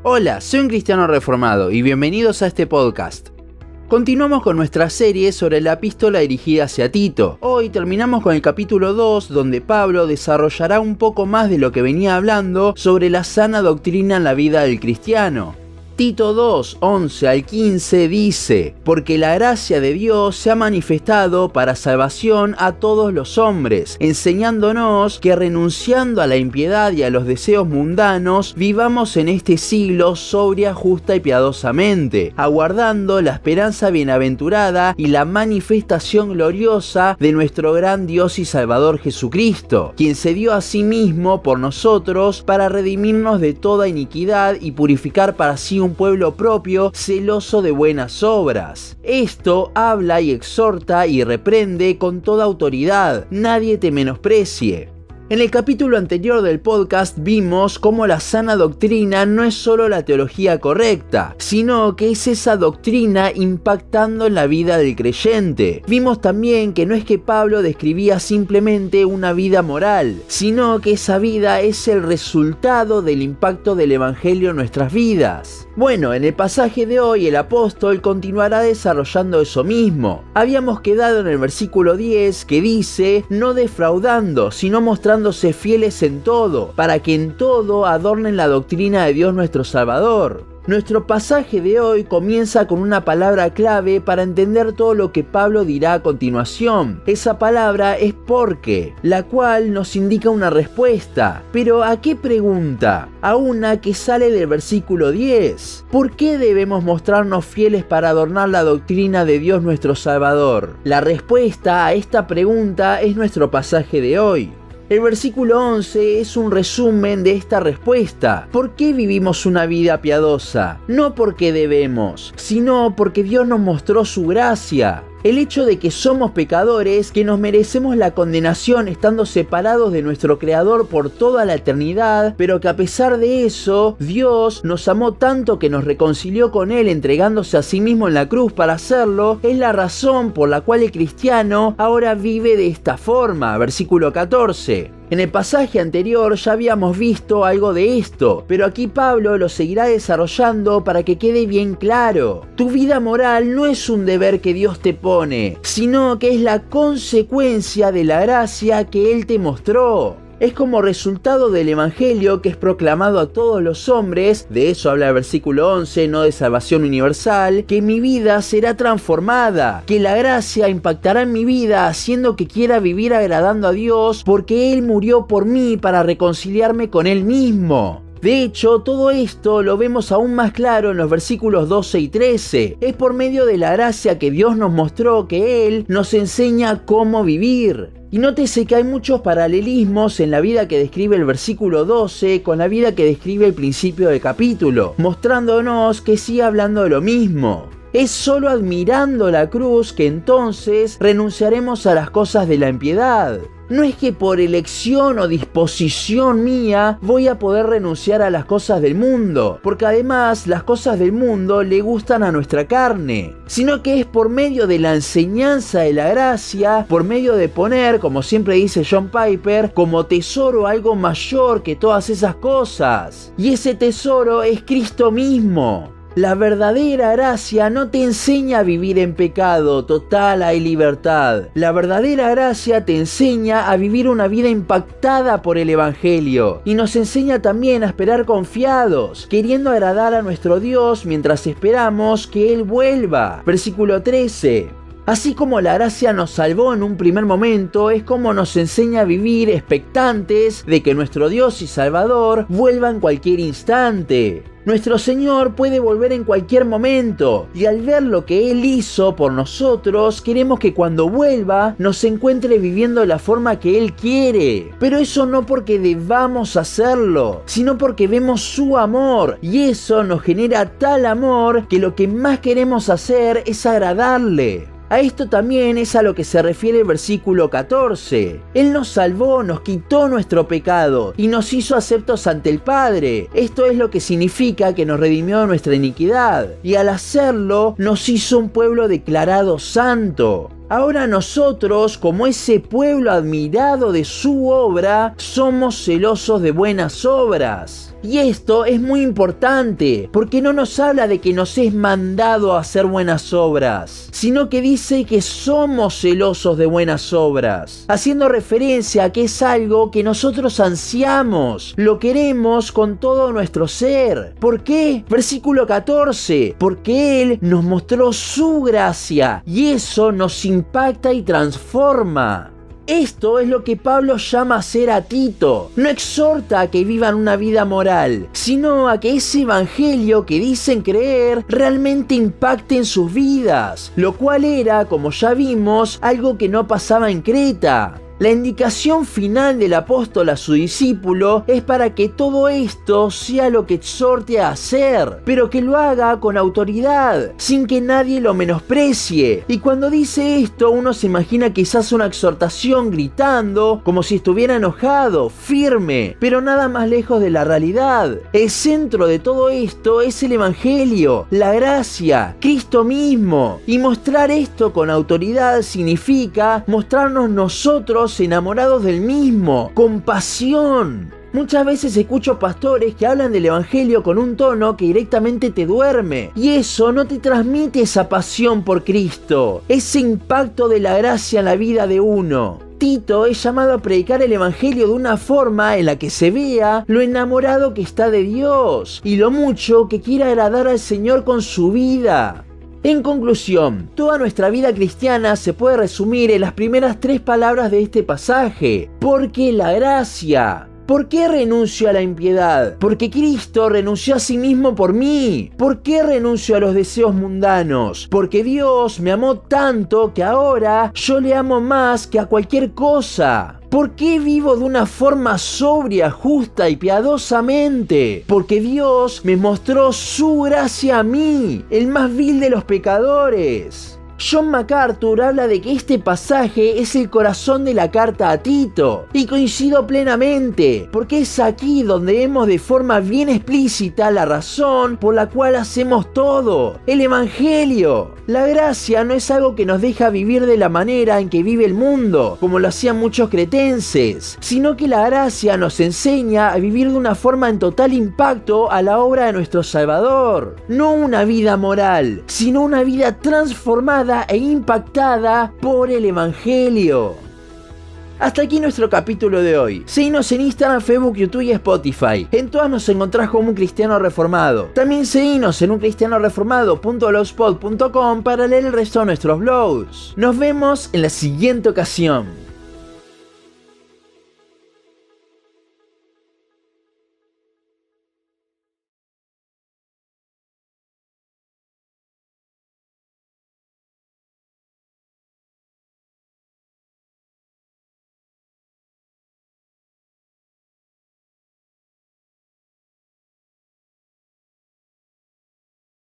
Hola, soy un cristiano reformado y bienvenidos a este podcast. Continuamos con nuestra serie sobre la epístola dirigida hacia Tito. Hoy terminamos con el capítulo 2, donde Pablo desarrollará un poco más de lo que venía hablando sobre la sana doctrina en la vida del cristiano. Tito 2, 11 al 15 dice: porque la gracia de Dios se ha manifestado para salvación a todos los hombres, enseñándonos que renunciando a la impiedad y a los deseos mundanos, vivamos en este siglo sobria, justa y piadosamente, aguardando la esperanza bienaventurada y la manifestación gloriosa de nuestro gran Dios y Salvador Jesucristo, quien se dio a sí mismo por nosotros para redimirnos de toda iniquidad y purificar para sí un pueblo propio, celoso de buenas obras. Esto habla y exhorta y reprende con toda autoridad. Nadie te menosprecie. En el capítulo anterior del podcast vimos cómo la sana doctrina no es solo la teología correcta, sino que es esa doctrina impactando en la vida del creyente. Vimos también que no es que Pablo describía simplemente una vida moral, sino que esa vida es el resultado del impacto del evangelio en nuestras vidas. Bueno, en el pasaje de hoy el apóstol continuará desarrollando eso mismo. Habíamos quedado en el versículo 10 que dice: no defraudando, sino mostrándose fieles en todo, para que en todo adornen la doctrina de Dios nuestro Salvador. Nuestro pasaje de hoy comienza con una palabra clave para entender todo lo que Pablo dirá a continuación. Esa palabra es porque, la cual nos indica una respuesta. ¿Pero a qué pregunta? A una que sale del versículo 10. ¿Por qué debemos mostrarnos fieles para adornar la doctrina de Dios nuestro Salvador? La respuesta a esta pregunta es nuestro pasaje de hoy. El versículo 11 es un resumen de esta respuesta. ¿Por qué vivimos una vida piadosa? No porque debemos, sino porque Dios nos mostró su gracia. El hecho de que somos pecadores, que nos merecemos la condenación estando separados de nuestro Creador por toda la eternidad, pero que a pesar de eso, Dios nos amó tanto que nos reconcilió con Él entregándose a sí mismo en la cruz para hacerlo, es la razón por la cual el cristiano ahora vive de esta forma. Versículo 14. En el pasaje anterior ya habíamos visto algo de esto, pero aquí Pablo lo seguirá desarrollando para que quede bien claro. Tu vida moral no es un deber que Dios te pone, sino que es la consecuencia de la gracia que Él te mostró. Es como resultado del evangelio que es proclamado a todos los hombres, de eso habla el versículo 11, no de salvación universal, que mi vida será transformada, que la gracia impactará en mi vida haciendo que quiera vivir agradando a Dios porque Él murió por mí para reconciliarme con Él mismo. De hecho, todo esto lo vemos aún más claro en los versículos 12 y 13. Es por medio de la gracia que Dios nos mostró que Él nos enseña cómo vivir. Y nótese que hay muchos paralelismos en la vida que describe el versículo 12 con la vida que describe el principio del capítulo, mostrándonos que sigue hablando de lo mismo. Es solo admirando la cruz que entonces renunciaremos a las cosas de la impiedad. No es que por elección o disposición mía voy a poder renunciar a las cosas del mundo, porque además las cosas del mundo le gustan a nuestra carne, sino que es por medio de la enseñanza de la gracia, por medio de poner, como siempre dice John Piper, como tesoro algo mayor que todas esas cosas. Y ese tesoro es Cristo mismo. La verdadera gracia no te enseña a vivir en pecado, total hay libertad. La verdadera gracia te enseña a vivir una vida impactada por el evangelio y nos enseña también a esperar confiados, queriendo agradar a nuestro Dios mientras esperamos que Él vuelva. Versículo 13. Así como la gracia nos salvó en un primer momento, es como nos enseña a vivir expectantes de que nuestro Dios y Salvador vuelva en cualquier instante. Nuestro Señor puede volver en cualquier momento y al ver lo que Él hizo por nosotros, queremos que cuando vuelva nos encuentre viviendo de la forma que Él quiere. Pero eso no porque debamos hacerlo, sino porque vemos su amor y eso nos genera tal amor que lo que más queremos hacer es agradarle. A esto también es a lo que se refiere el versículo 14. Él nos salvó, nos quitó nuestro pecado y nos hizo aceptos ante el Padre. Esto es lo que significa que nos redimió de nuestra iniquidad. Y al hacerlo, nos hizo un pueblo declarado santo. Ahora nosotros, como ese pueblo admirado de su obra, somos celosos de buenas obras. Y esto es muy importante, porque no nos habla de que nos es mandado a hacer buenas obras, sino que dice que somos celosos de buenas obras, haciendo referencia a que es algo que nosotros ansiamos, lo queremos con todo nuestro ser. ¿Por qué? Versículo 14, porque Él nos mostró su gracia y eso nos impacta y transforma. Esto es lo que Pablo llama a hacer a Tito. No exhorta a que vivan una vida moral, sino a que ese evangelio que dicen creer realmente impacte en sus vidas, lo cual era, como ya vimos, algo que no pasaba en Creta. La indicación final del apóstol a su discípulo es para que todo esto sea lo que exhorte a hacer, pero que lo haga con autoridad, sin que nadie lo menosprecie. Y cuando dice esto, uno se imagina quizás una exhortación gritando, como si estuviera enojado, firme, pero nada más lejos de la realidad. El centro de todo esto es el evangelio, la gracia, Cristo mismo. Y mostrar esto con autoridad significa mostrarnos nosotros enamorados del mismo, con pasión. Muchas veces escucho pastores que hablan del evangelio con un tono que directamente te duerme, y eso no te transmite esa pasión por Cristo, ese impacto de la gracia en la vida de uno. Tito es llamado a predicar el evangelio de una forma en la que se vea lo enamorado que está de Dios y lo mucho que quiere agradar al Señor con su vida. En conclusión, toda nuestra vida cristiana se puede resumir en las primeras 3 palabras de este pasaje: porque la gracia. ¿Por qué renuncio a la impiedad? Porque Cristo renunció a sí mismo por mí. ¿Por qué renuncio a los deseos mundanos? Porque Dios me amó tanto que ahora yo le amo más que a cualquier cosa. ¿Por qué vivo de una forma sobria, justa y piadosamente? Porque Dios me mostró su gracia a mí, el más vil de los pecadores. John MacArthur habla de que este pasaje es el corazón de la carta a Tito, y coincido plenamente, porque es aquí donde vemos de forma bien explícita la razón por la cual hacemos todo, el evangelio. La gracia no es algo que nos deja vivir de la manera en que vive el mundo, como lo hacían muchos cretenses, sino que la gracia nos enseña a vivir de una forma en total impacto a la obra de nuestro Salvador. No una vida moral, sino una vida transformada e impactada por el evangelio. Hasta aquí nuestro capítulo de hoy. Seguinos en Instagram, Facebook, YouTube y Spotify. En todas nos encontrás como Un Cristiano Reformado. También seguinos en uncristianoreformado.blogspot.com para leer el resto de nuestros blogs. Nos vemos en la siguiente ocasión.